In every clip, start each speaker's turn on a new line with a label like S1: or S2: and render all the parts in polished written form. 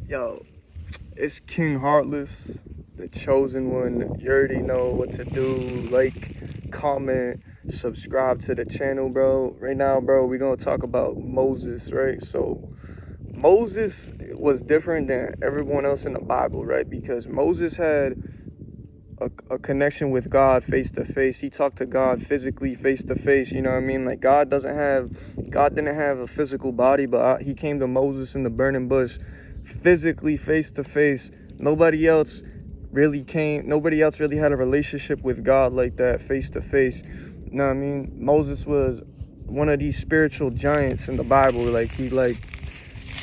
S1: Yo, it's King Heartless, the chosen one. You already know what to do. Like, comment, subscribe to the channel, bro. Right now, bro, we're gonna talk about Moses, right? So, Moses was different than everyone else in the Bible, right? Because Moses had a connection with God face to face. He talked to God physically face to face. You know what I mean? Like God didn't have a physical body, but he came to Moses in the burning bush physically face to face. Nobody else really had a relationship with God like that face to face. You know what I mean? Moses was one of these spiritual giants in the Bible.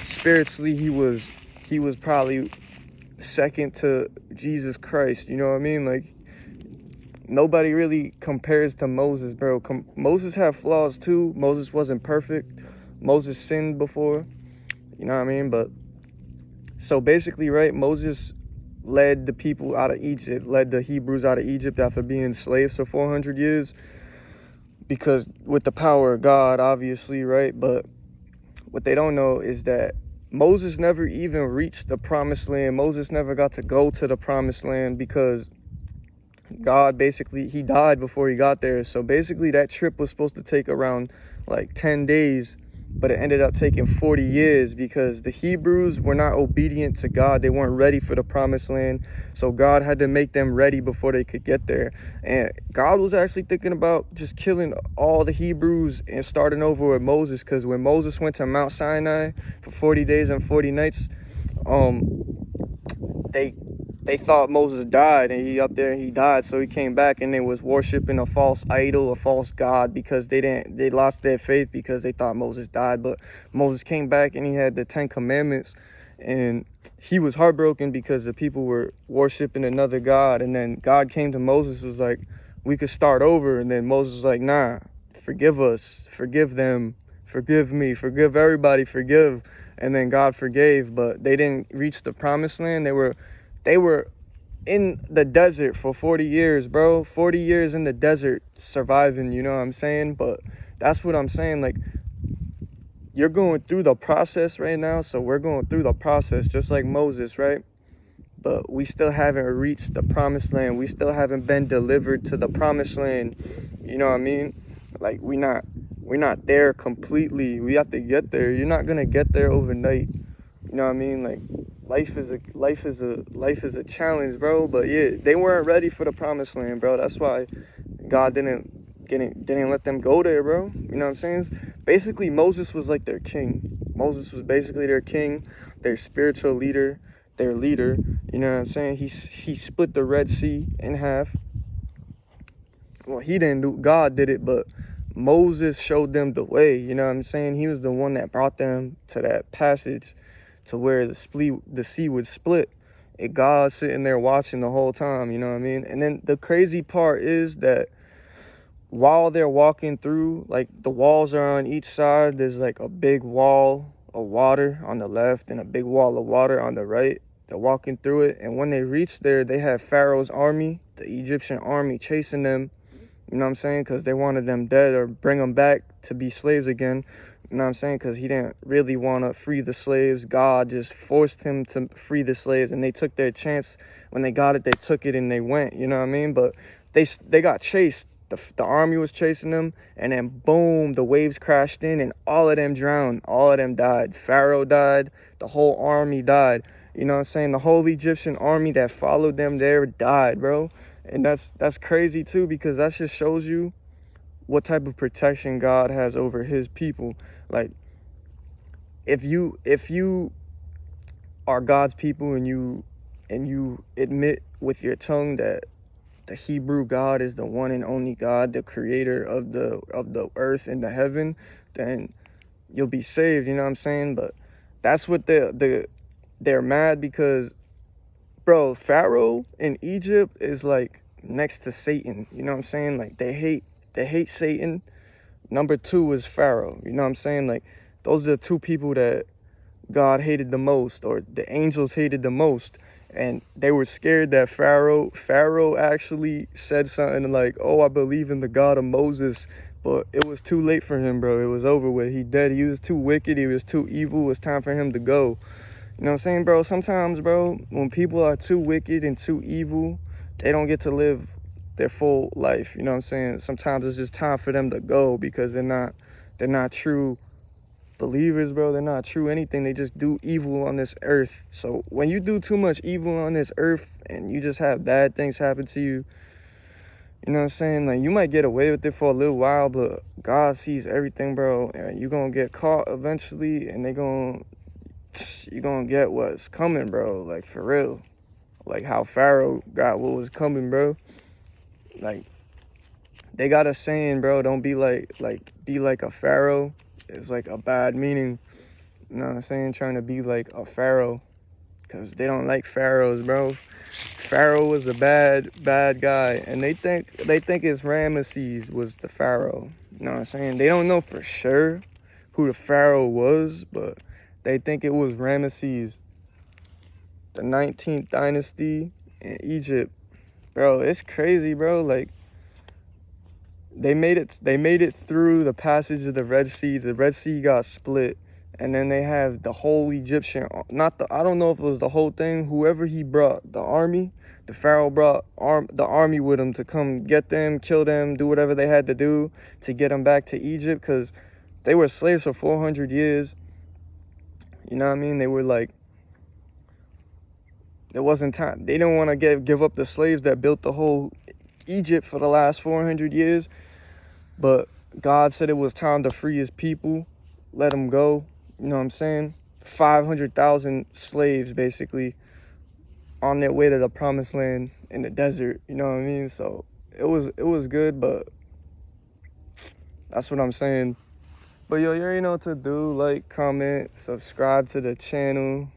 S1: Spiritually he was probably second to Jesus Christ, you know what I mean? Like, nobody really compares to Moses, bro. Moses had flaws too. Moses wasn't perfect. Moses sinned before, you know what I mean? But, so basically, right, Moses led the people out of Egypt, led the Hebrews out of Egypt after being slaves for 400 years, because with the power of God, obviously, right? But what they don't know is that Moses never even reached the promised land. Moses never got to go to the promised land because God he died before he got there. So basically that trip was supposed to take around like 10 days, but it ended up taking 40 years because the Hebrews were not obedient to God. They weren't ready for the promised land. So God had to make them ready before they could get there. And God was actually thinking about just killing all the Hebrews and starting over with Moses, because when Moses went to Mount Sinai for 40 days and 40 nights, they thought Moses died, and he up there and he died. So he came back and they was worshiping a false idol, a false god, because they lost their faith because they thought Moses died. But Moses came back and he had the 10 commandments, and he was heartbroken because the people were worshiping another god. And then God came to Moses, was like, we could start over. And then Moses was like, nah, forgive us, forgive them, forgive me, forgive everybody, forgive. And then God forgave, but they didn't reach the promised land. They were in the desert for 40 years, bro. 40 years in the desert surviving, you know what I'm saying? But that's what I'm saying. Like, you're going through the process right now, so we're going through the process just like Moses, right? But we still haven't reached the promised land. We still haven't been delivered to the promised land. You know what I mean? Like, we're not there completely. We have to get there. You're not gonna get there overnight. You know what I mean? Like, life is a challenge, bro. But yeah, they weren't ready for the promised land, bro. That's why God didn't let them go there, bro. You know what I'm saying? Basically, Moses was like their king. Moses was basically their king, their spiritual leader, their leader. You know what I'm saying? He split the Red Sea in half. Well, he didn't do, God did it, but Moses showed them the way. You know what I'm saying? He was the one that brought them to that passage, to where the sea would split, and God sitting there watching the whole time, you know what I mean? And then the crazy part is that while they're walking through, like, the walls are on each side. There's like a big wall of water on the left and a big wall of water on the right. They're walking through it, and when they reach there, they have Pharaoh's army, the Egyptian army, chasing them. You know what I'm saying? Because they wanted them dead or bring them back to be slaves again. You know what I'm saying? Because he didn't really want to free the slaves. God just forced him to free the slaves, and they took their chance. When they got it, they took it and they went. You know what I mean? But they got chased. The army was chasing them, and then boom, the waves crashed in, and all of them drowned. All of them died. Pharaoh died. The whole army died. You know what I'm saying? The whole Egyptian army that followed them there died, bro. And that's crazy too, because that just shows you what type of protection God has over his people. Like, if you are God's people and you admit with your tongue that the Hebrew God is the one and only God, the creator of the earth and the heaven, then you'll be saved, you know what I'm saying? But that's what they're mad because, bro, Pharaoh in Egypt is like next to Satan, you know what I'm saying? Like, they hate Satan. Number 2 is Pharaoh, you know what I'm saying? Like, those are the 2 people that God hated the most, or the angels hated the most. And they were scared that Pharaoh actually said something like, oh, I believe in the God of Moses. But it was too late for him, bro. It was over with. He dead. He was too wicked. He was too evil. It was time for him to go. You know what I'm saying, bro? Sometimes, bro, when people are too wicked and too evil, they don't get to live their full life. You know what I'm saying? Sometimes it's just time for them to go because they're not true believers, bro. They're not true anything. They just do evil on this earth. So when you do too much evil on this earth and you just have bad things happen to you, you know what I'm saying? Like, you might get away with it for a little while, but God sees everything, bro. And you're going to get caught eventually, and you're going to get what's coming, bro. Like, for real. Like how Pharaoh got what was coming, bro. Like, they got a saying, bro, don't be like a Pharaoh. It's like a bad meaning. You know what I'm saying? Trying to be like a Pharaoh. Because they don't like pharaohs, bro. Pharaoh was a bad guy. And they think it's Ramesses was the pharaoh. You know what I'm saying? They don't know for sure who the pharaoh was, but they think it was Ramesses. The 19th dynasty in Egypt. Bro, it's crazy, bro. Like, they made it through the passage of the Red Sea. The Red Sea got split. And then they have the whole Egyptian, I don't know if it was the whole thing, whoever he brought, the army, the Pharaoh brought the army with him to come get them, kill them, do whatever they had to do to get them back to Egypt, because they were slaves for 400 years. You know what I mean? They were like, there wasn't time. They didn't want to give up the slaves that built the whole Egypt for the last 400 years. But God said it was time to free his people, let them go. You know what I'm saying? 500,000 slaves, basically, on their way to the promised land in the desert. You know what I mean? So it was good, but that's what I'm saying. But yo, you already know what to do. Like, comment, subscribe to the channel.